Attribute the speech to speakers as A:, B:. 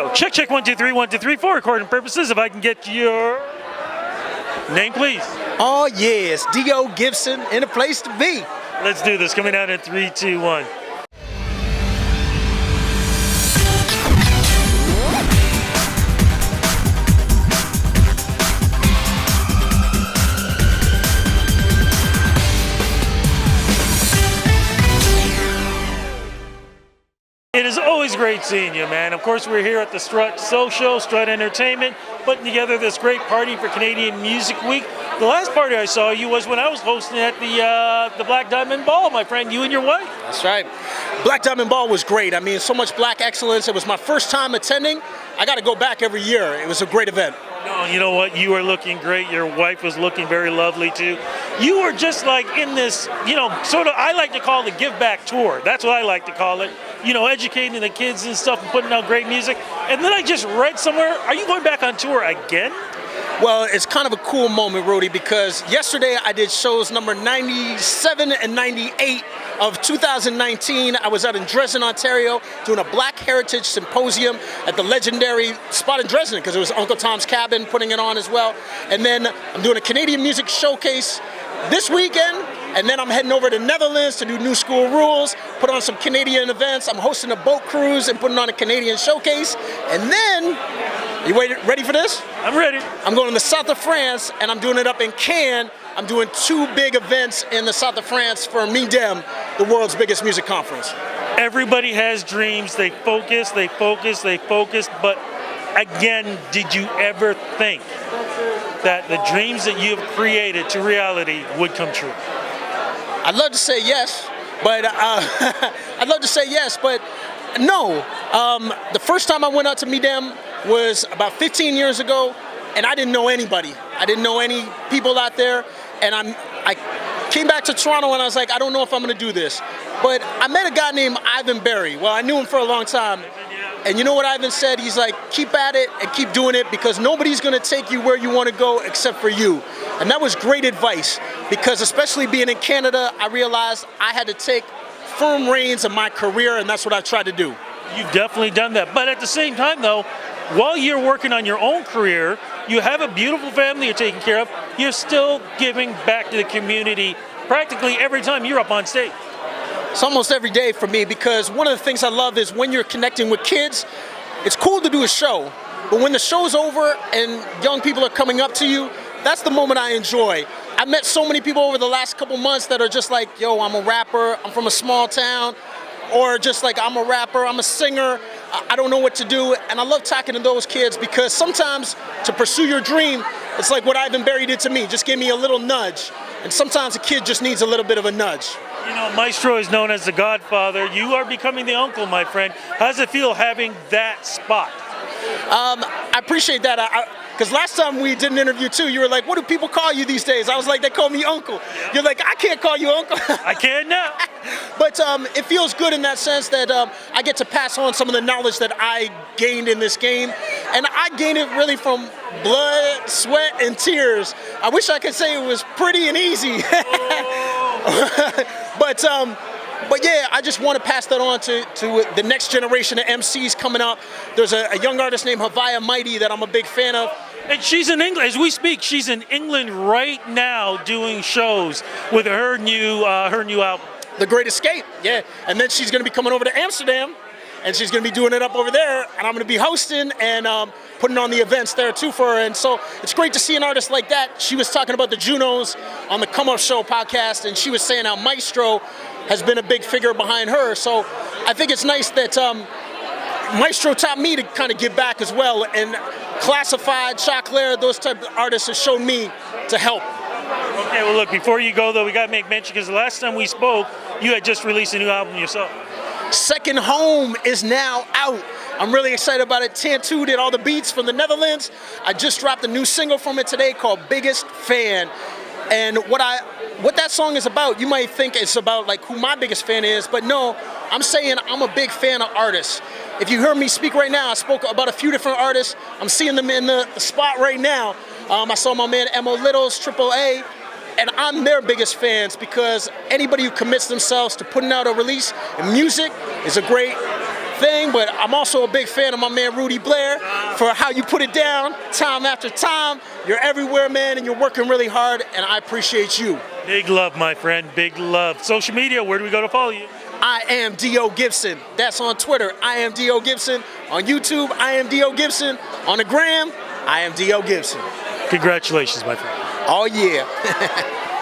A: So, check, 1, 2, 3, 1, 2, 3, for recording purposes. If I can get your name, please.
B: Oh, yes, D.O. Gibson in a place to be.
A: Let's do this. Coming out in 3, 2, 1. It is always great seeing you, man. Of course, we're here at the Strut Social, Strut Entertainment, putting together this great party for Canadian Music Week. The last party I saw you was when I was hosting at the Black Diamond Ball, my friend, you and your wife.
B: That's right. Black Diamond Ball was great. I mean, so much black excellence. It was my first time attending. I got to go back every year. It was a great event.
A: No, you know what? You are looking great. Your wife was looking very lovely, too. You were just like in this, sort of, I like to call it a give back tour. That's what I like to call it. Educating the kids and stuff and putting out great music. And then I just read somewhere, are you going back on tour again?
B: Well, it's kind of a cool moment, Rudy, because yesterday I did shows number 97 and 98 of 2019. I was out in Dresden, Ontario, doing a Black Heritage Symposium at the legendary spot in Dresden, because it was Uncle Tom's Cabin putting it on as well. And then I'm doing a Canadian Music Showcase this weekend. And then I'm heading over to Netherlands to do New School Rules, put on some Canadian events. I'm hosting a boat cruise and putting on a Canadian showcase. And then, ready for this?
A: I'm ready.
B: I'm going to the south of France, and I'm doing it up in Cannes. I'm doing 2 big events in the south of France for MIDEM, the world's biggest music conference.
A: Everybody has dreams. They focus, but again, did you ever think that the dreams that you've created to reality would come true?
B: I'd love to say yes, but no. The first time I went out to MIDEM was about 15 years ago, and I didn't know anybody. I didn't know any people out there, and I came back to Toronto and I was like, I don't know if I'm gonna do this. But I met a guy named Ivan Berry. Well, I knew him for a long time. And you know what Ivan said? He's like, keep at it and keep doing it, because nobody's gonna take you where you wanna go except for you. And that was great advice, because especially being in Canada, I realized I had to take firm reins of my career, and that's what I've tried to do.
A: You've definitely done that. But at the same time, though, while you're working on your own career, you have a beautiful family you're taking care of, you're still giving back to the community practically every time you're up on stage.
B: It's almost every day for me, because one of the things I love is when you're connecting with kids, it's cool to do a show, but when the show's over and young people are coming up to you, that's the moment I enjoy. I've met so many people over the last couple months that are just like, yo, I'm a rapper, I'm from a small town, or just like, I'm a rapper, I'm a singer, I don't know what to do. And I love talking to those kids, because sometimes to pursue your dream, it's like what Ivan Berry did to me, just gave me a little nudge. And sometimes a kid just needs a little bit of a nudge.
A: Maestro is known as the Godfather. You are becoming the uncle, my friend. How does it feel having that spot?
B: I appreciate that. Because last time we did an interview too, you were like, what do people call you these days? I was like, they call me uncle. You're like, I can't call you uncle.
A: I can now.
B: But it feels good in that sense that I get to pass on some of the knowledge that I gained in this game. And I gained it really from blood, sweat, and tears. I wish I could say it was pretty and easy. But yeah, I just want to pass that on to the next generation of MCs coming up. There's a young artist named Havaya Mighty that I'm a big fan of.
A: And she's in England, as we speak, she's in England right now doing shows with her new album.
B: The Great Escape, yeah. And then she's gonna be coming over to Amsterdam, and she's gonna be doing it up over there, and I'm gonna be hosting and putting on the events there too for her. And so it's great to see an artist like that. She was talking about the Junos on the Come Up Show podcast, and she was saying how Maestro has been a big figure behind her. So I think it's nice that Maestro taught me to kind of give back as well, and Classified, Choclair, those type of artists have shown me to help.
A: Okay, well look, before you go though, we gotta make mention, because the last time we spoke, you had just released a new album yourself.
B: Second Home is now out. I'm really excited about it. Tantu did all the beats from the Netherlands. I just dropped a new single from it today called Biggest Fan. And what that song is about, you might think it's about like who my biggest fan is, but no, I'm saying I'm a big fan of artists. If you heard me speak right now, I spoke about a few different artists. I'm seeing them in the spot right now. I saw my man Mo Littles, Triple A, and I'm their biggest fans, because anybody who commits themselves to putting out a release, and music is a great thing, but I'm also a big fan of my man Rudy Blair for how you put it down time after time. You're everywhere, man, and you're working really hard, and I appreciate you.
A: Big love, my friend. Big love. Social media, where do we go to follow you?
B: I am D.O. Gibson. That's on Twitter. I am D.O. Gibson. On YouTube, I am D.O. Gibson. On the gram, I am D.O. Gibson.
A: Congratulations, my friend.
B: Oh, yeah.